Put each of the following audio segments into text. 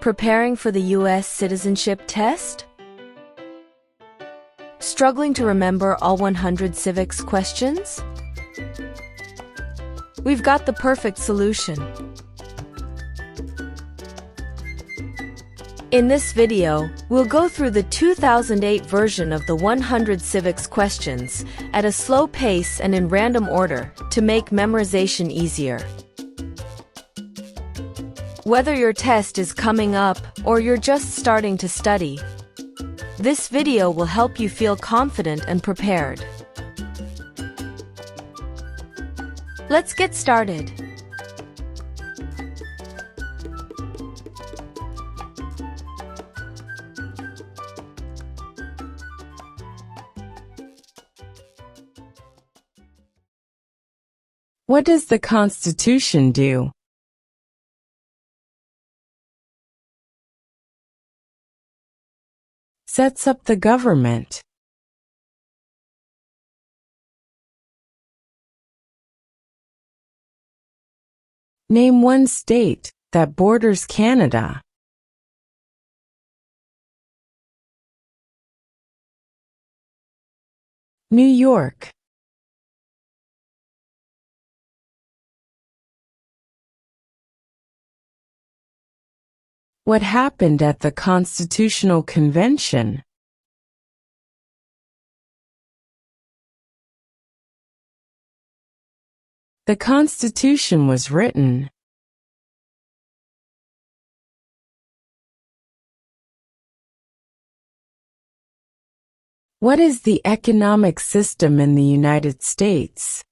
Preparing for the U.S. Citizenship Test? Struggling to remember all 100 civics questions? We've got the perfect solution. In this video, we'll go through the 2008 version of the 100 civics questions at a slow pace and in random order to make memorization easier. Whether your test is coming up or you're just starting to study, this video will help you feel confident and prepared. Let's get started. What does the Constitution do? Sets up the government. Name one state that borders Canada. New York. What happened at the Constitutional Convention? The Constitution was written. What is the economic system in the United States?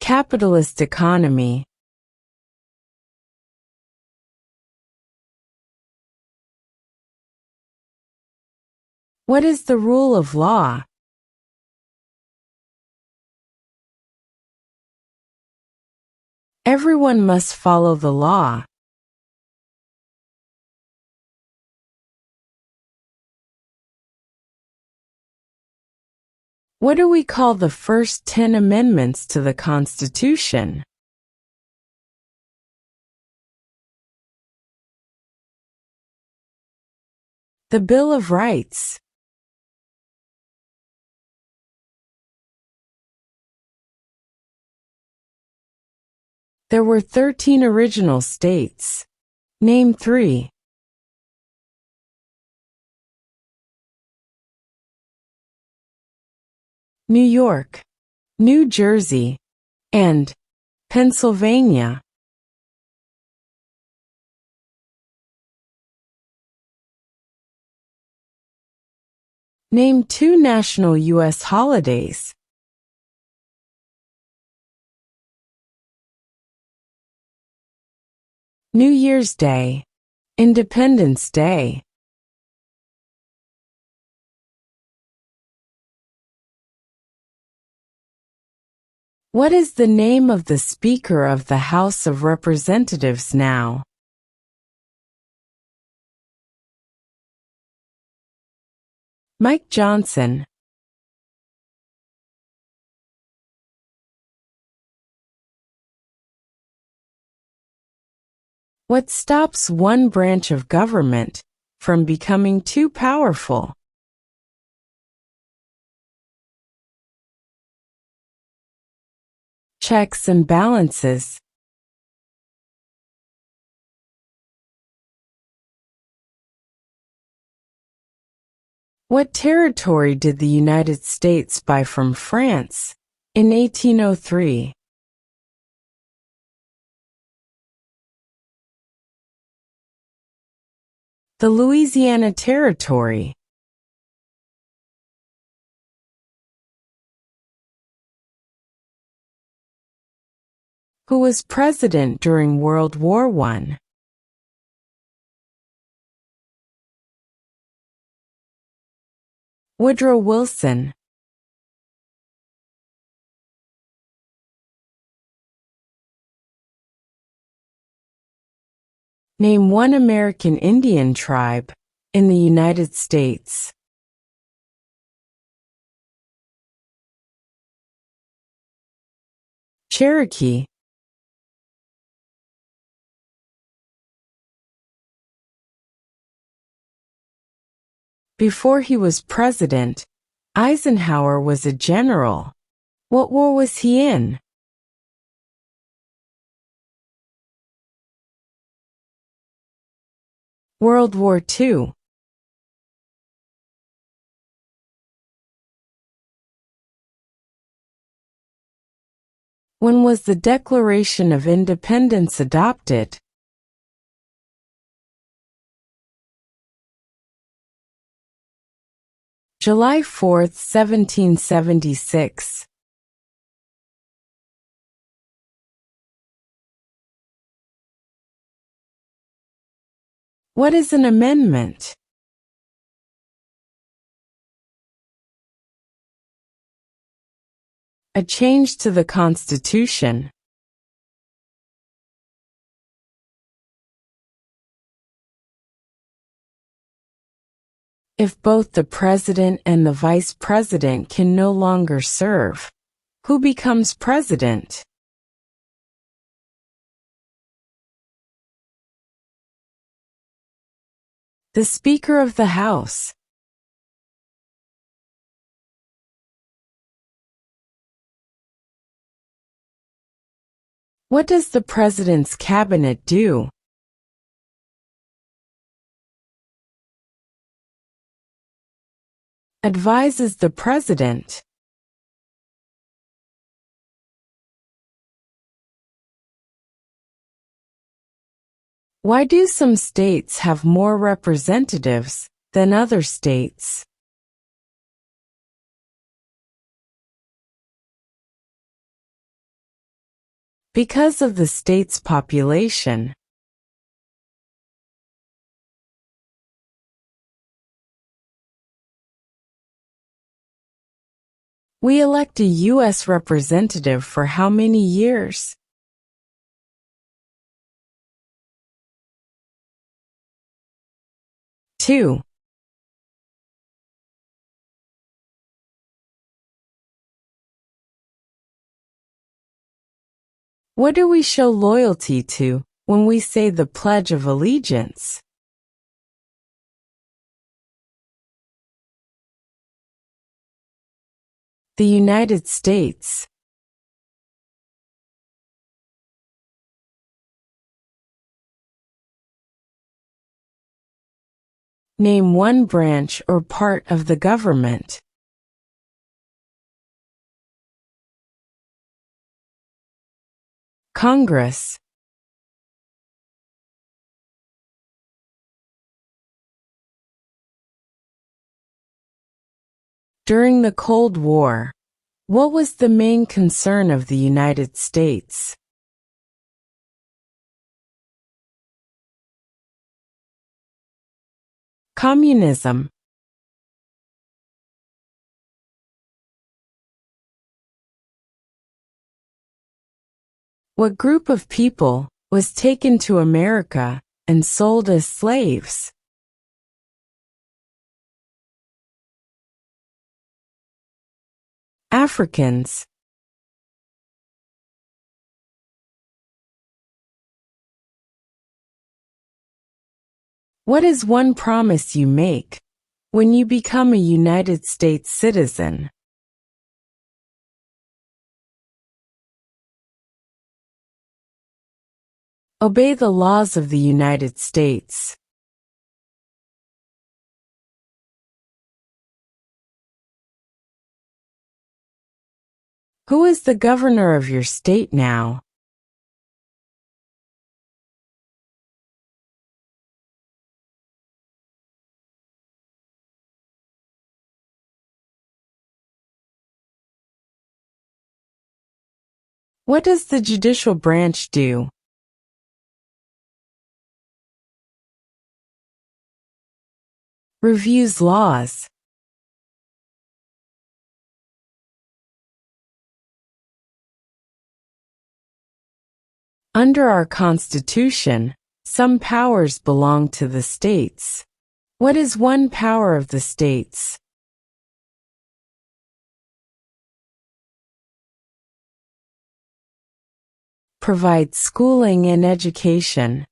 Capitalist economy. What is the rule of law? Everyone must follow the law. What do we call the first 10 amendments to the Constitution? The Bill of Rights. There were 13 original states. Name 3. New York, New Jersey, and Pennsylvania. Name 2 national U.S. holidays. New Year's Day, Independence Day. What is the name of the Speaker of the House of Representatives now? Mike Johnson. What stops one branch of government from becoming too powerful? Checks and balances. What territory did the United States buy from France in 1803? The Louisiana Territory. Who was president during World War I? Woodrow Wilson. Name one American Indian tribe in the United States. Cherokee. Before he was president, Eisenhower was a general. What war was he in? World War II. When was the Declaration of Independence adopted? July 4, 1776. What is an amendment? A change to the Constitution. If both the president and the vice president can no longer serve, who becomes president? The Speaker of the House. What does the President's Cabinet do? Advises the President. Why do some states have more representatives than other states? Because of the state's population. We elect a U.S. representative for how many years? Two. What do we show loyalty to when we say the Pledge of Allegiance? The United States. Name one branch or part of the government. Congress. During the Cold War, what was the main concern of the United States? Communism. What group of people was taken to America and sold as slaves? Africans. What is one promise you make when you become a United States citizen? Obey the laws of the United States. Who is the governor of your state now? What does the judicial branch do? Reviews laws. Under our Constitution, some powers belong to the states. What is one power of the states? Provide schooling and education.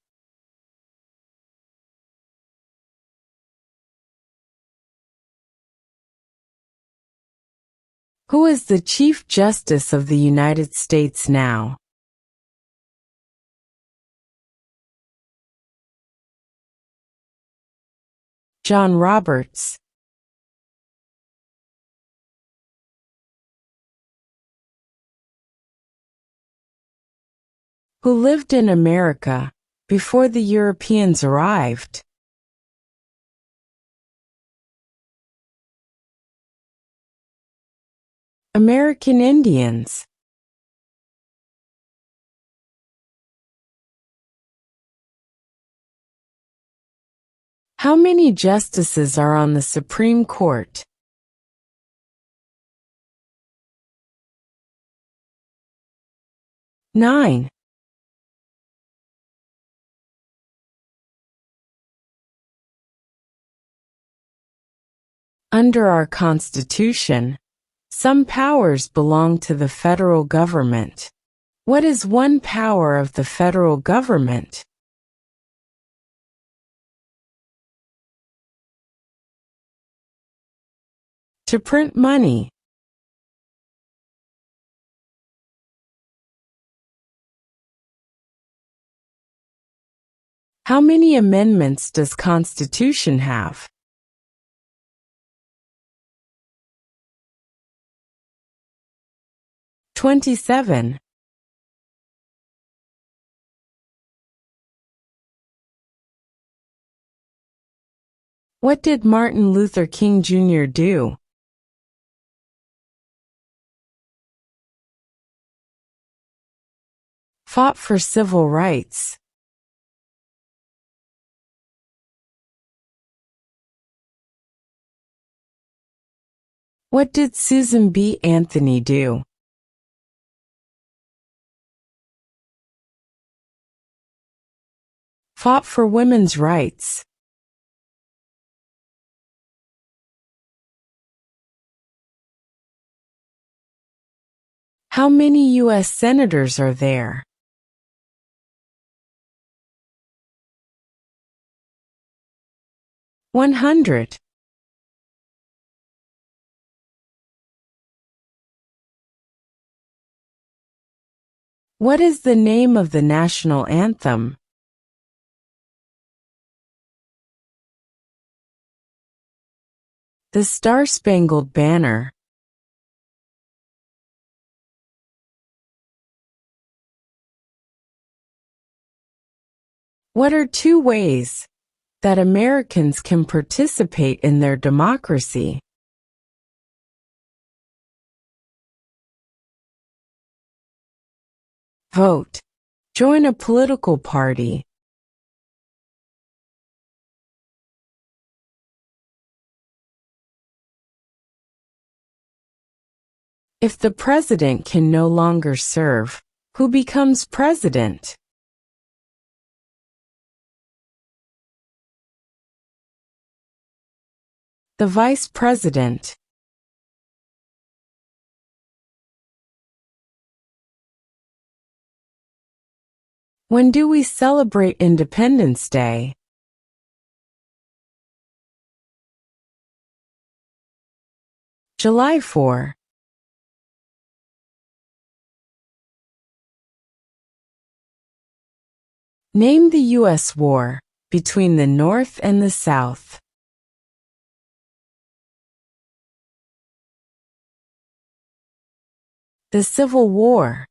Who is the Chief Justice of the United States now? John Roberts. Who lived in America before the Europeans arrived? American Indians. How many justices are on the Supreme Court? 9. Under our Constitution, some powers belong to the federal government. What is one power of the federal government? To print money. How many amendments does Constitution have? 27. What did Martin Luther King Jr. do? Fought for civil rights. What did Susan B. Anthony do? Fought for women's rights. How many U.S. senators are there? "100." What is the name of the national anthem? The Star-Spangled Banner. What are two ways that Americans can participate in their democracy? Vote. Join a political party. If the president can no longer serve, who becomes president? The vice president. When do we celebrate Independence Day? July 4. Name the U.S. war between the North and the South. The Civil War.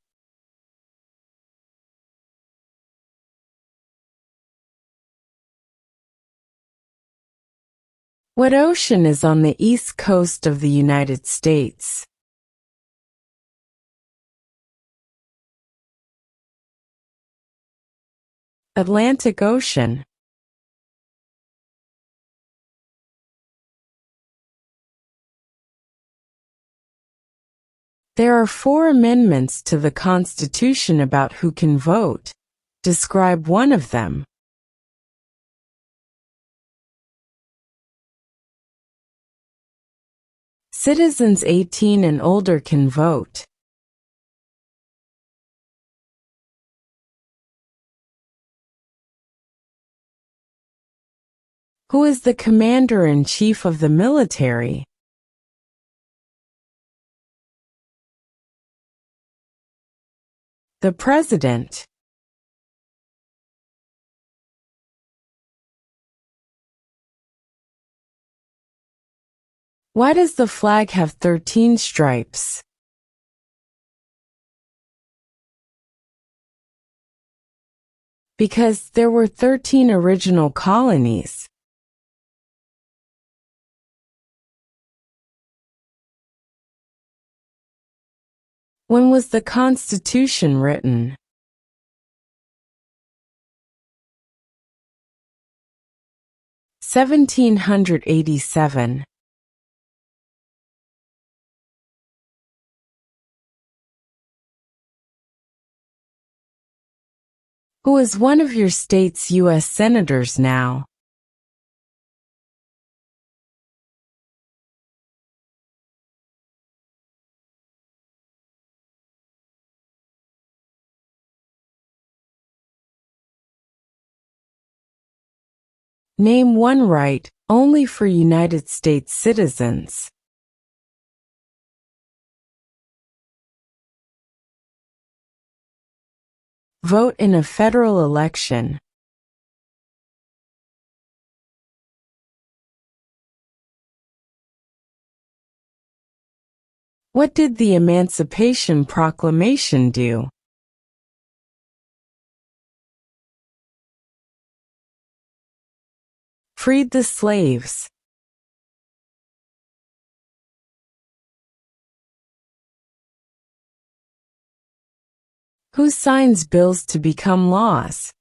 What ocean is on the east coast of the United States? Atlantic Ocean. There are 4 amendments to the Constitution about who can vote. Describe one of them. Citizens 18 and older can vote. Who is the commander-in-chief of the military? The president. Why does the flag have 13 stripes? Because there were 13 original colonies. When was the Constitution written? (1787). Who is one of your state's U.S. senators now? Name one right, only for United States citizens. Vote in a federal election. What did the Emancipation Proclamation do? Freed the slaves. Who signs bills to become laws?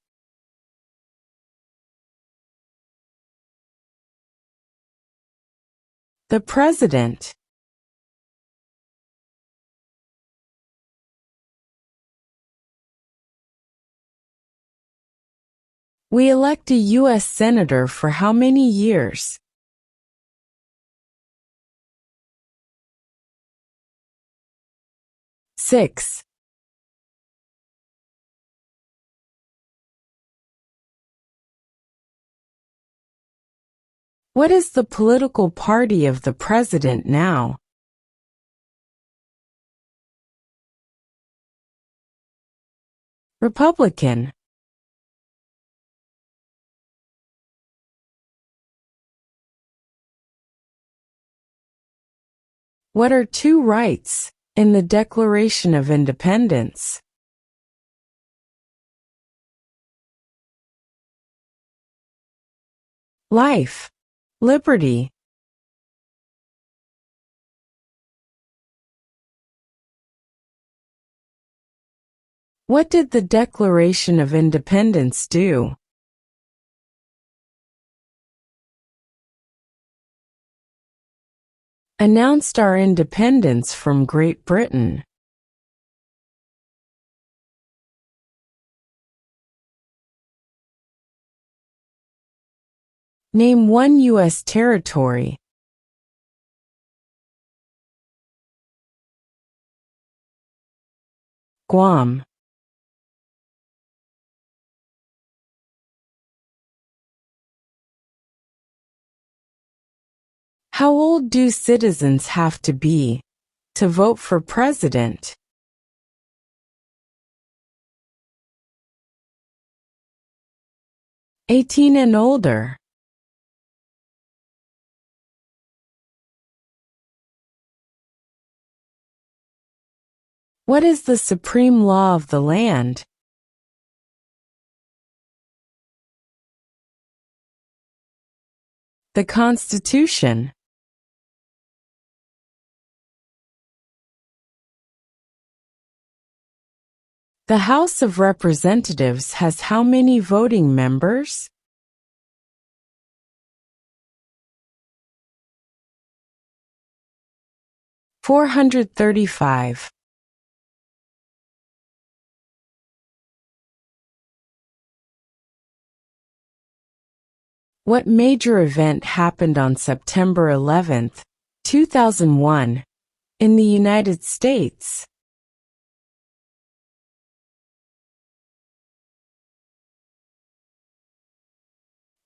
The president. We elect a U.S. senator for how many years? Six. What is the political party of the president now? Republican. What are two rights in the Declaration of Independence? Life, liberty. What did the Declaration of Independence do? Announced our independence from Great Britain. Name one U.S. territory. Guam. How old do citizens have to be to vote for president? 18 and older. What is the supreme law of the land? The Constitution. The House of Representatives has how many voting members? (435). What major event happened on September 11, 2001, in the United States?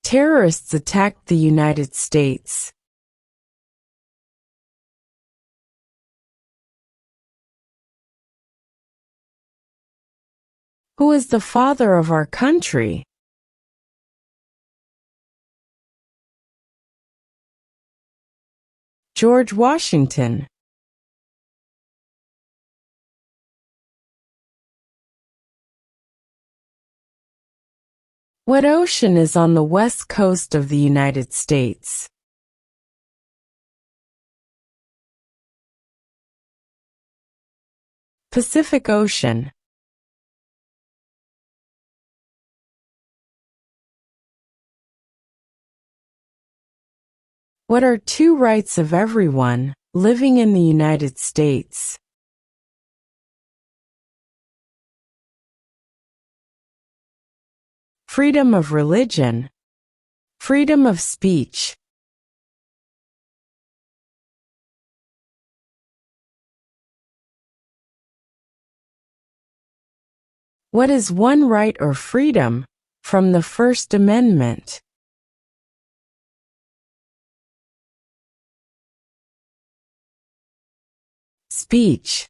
Terrorists attacked the United States. Who is the father of our country? George Washington. What ocean is on the west coast of the United States? Pacific Ocean. What are two rights of everyone living in the United States? Freedom of religion. Freedom of speech. What is one right or freedom from the First Amendment? Speech.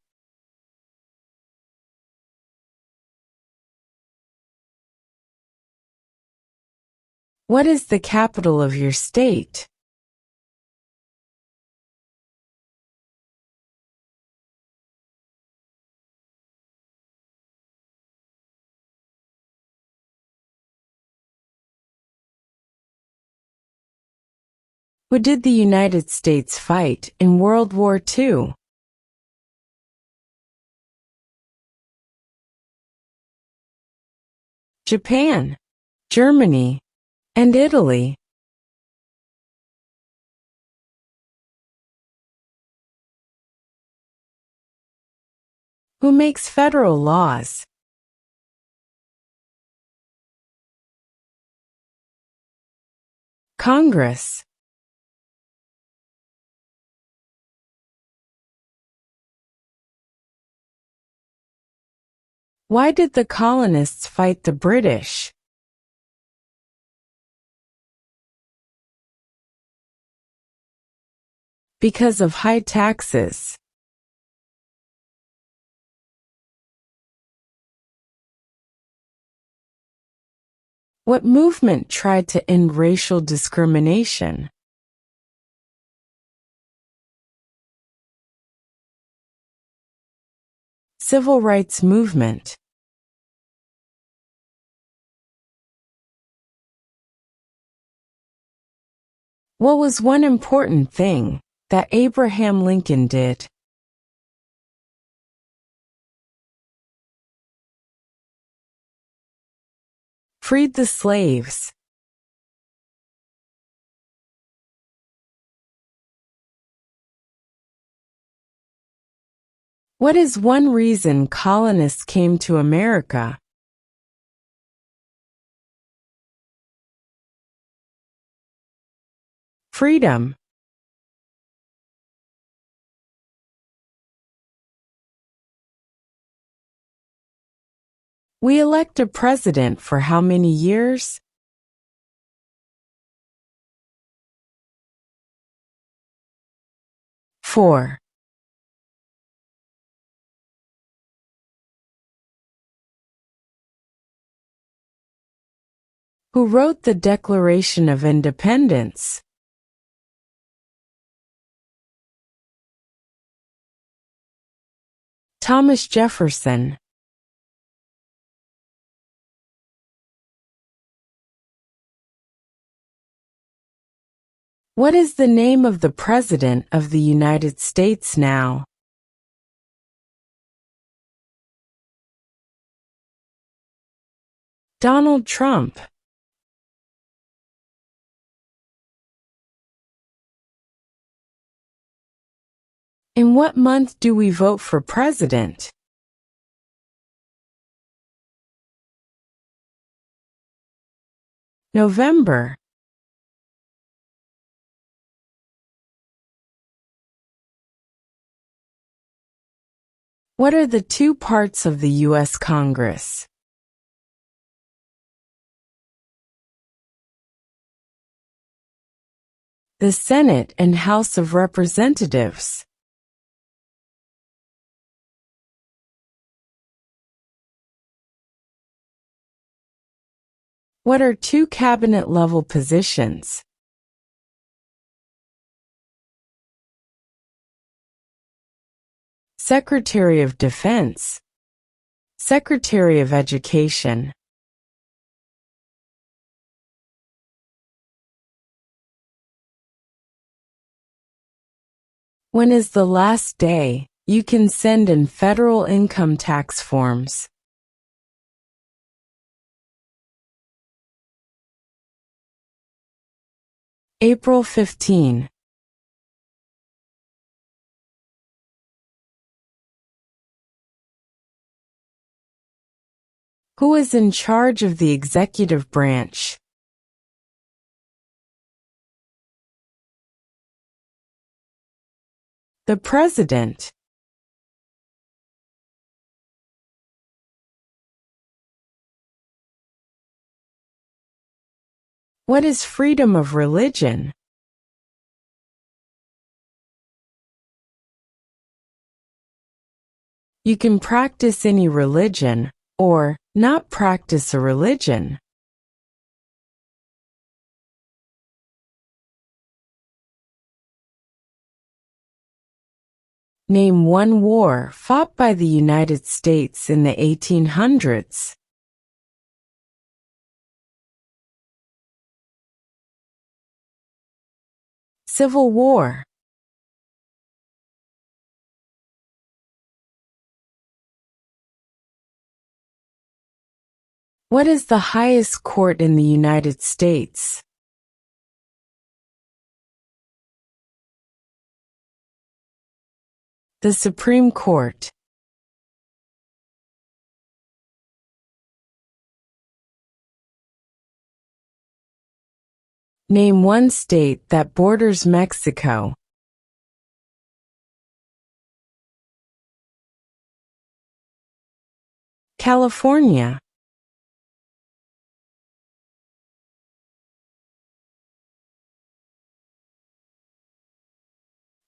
What is the capital of your state? Who did the United States fight in World War II? Japan, Germany, and Italy. Who makes federal laws? Congress. Why did the colonists fight the British? Because of high taxes. What movement tried to end racial discrimination? Civil rights movement. What was one important thing that Abraham Lincoln did? Freed the slaves. What is one reason colonists came to America? Freedom. We elect a president for how many years? Four. Who wrote the Declaration of Independence? Thomas Jefferson. What is the name of the President of the United States now? Donald Trump. In what month do we vote for president? November. What are the two parts of the U.S. Congress? the Senate and House of Representatives? What are two cabinet-level positions? Secretary of Defense, Secretary of Education. When is the last day you can send in federal income tax forms? April 15. Who is in charge of the executive branch? The President. What is freedom of religion? You can practice any religion, or not practice a religion. Name one war fought by the United States in the 1800s. Civil War. What is the highest court in the United States? The Supreme Court. Name one state that borders Mexico. California.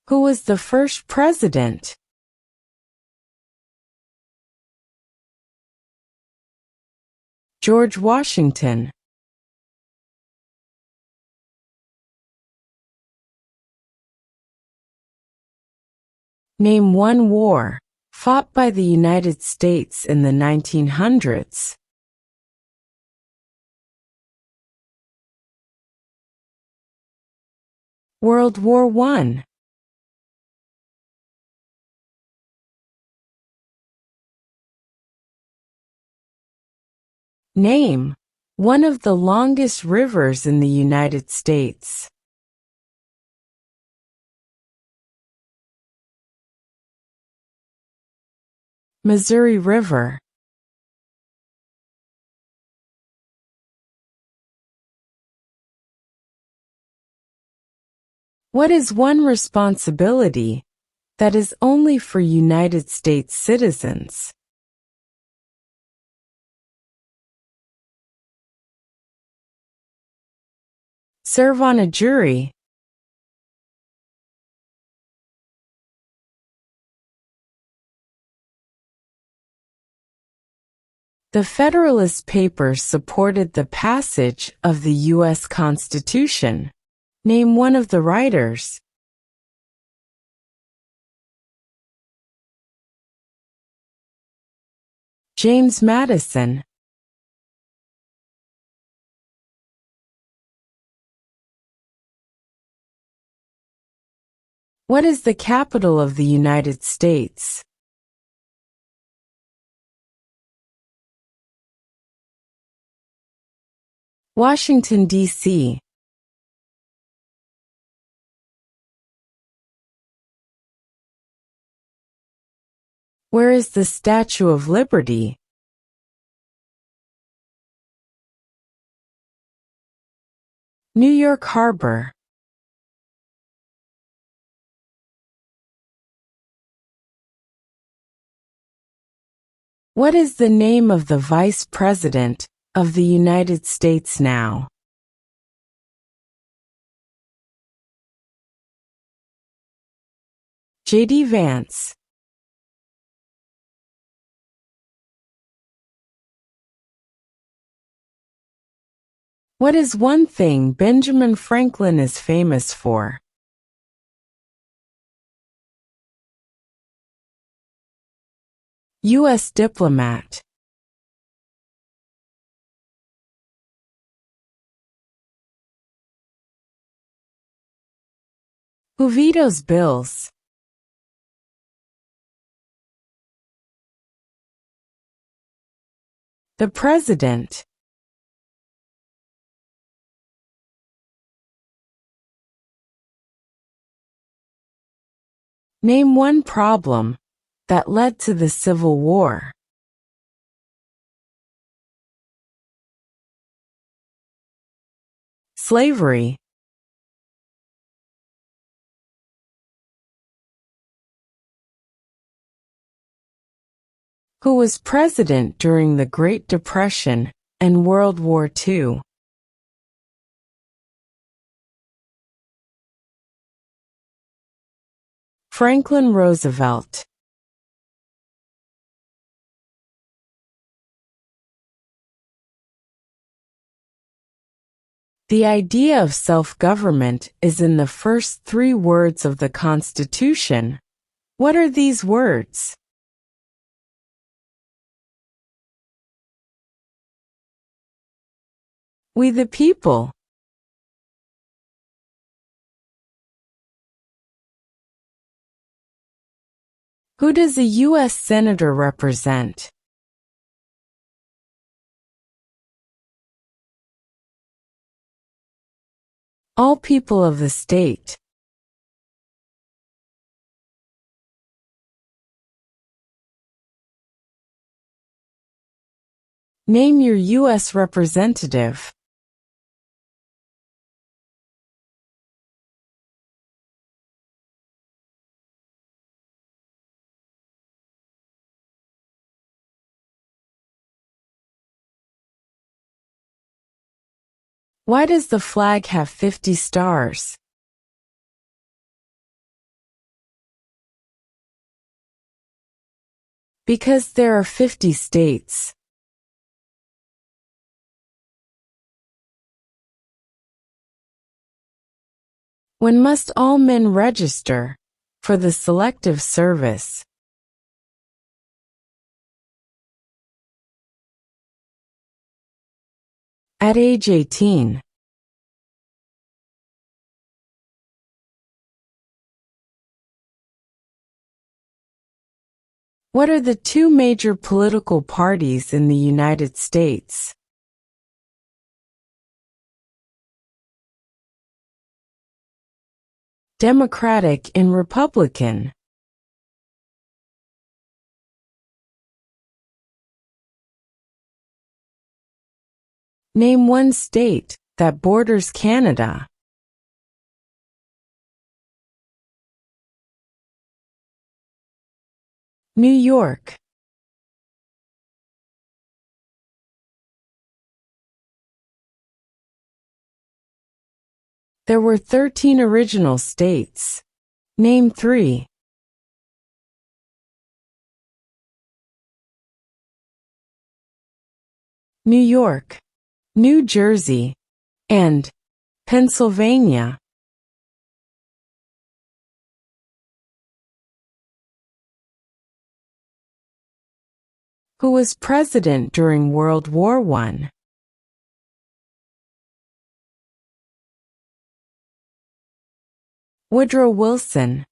Who was the first president? George Washington. Name one war fought by the United States in the 1900s. World War I. Name one of the longest rivers in the United States. Missouri River. What is one responsibility that is only for United States citizens? Serve on a jury. The Federalist Papers supported the passage of the U.S. Constitution. Name one of the writers. James Madison. What is the capital of the United States? Washington, D.C. Where is the Statue of Liberty? New York Harbor. What is the name of the Vice President of the United States now? J.D. Vance. What is one thing Benjamin Franklin is famous for? U.S. diplomat. Who vetoes bills? The president. Name one problem that led to the Civil War. Slavery. Who was president during the Great Depression and World War II? Franklin Roosevelt. The idea of self-government is in the first 3 words of the Constitution. What are these words? We the people. Who does a U.S. Senator represent? All people of the state. Name your U.S. representative. Why does the flag have 50 stars? Because there are 50 states. When must all men register for the Selective Service? At age 18. What are the 2 major political parties in the United States? Democratic and Republican. Name one state that borders Canada. New York. There were 13 original states. Name 3. New York, New Jersey, and Pennsylvania. Who was president during World War I? Woodrow Wilson.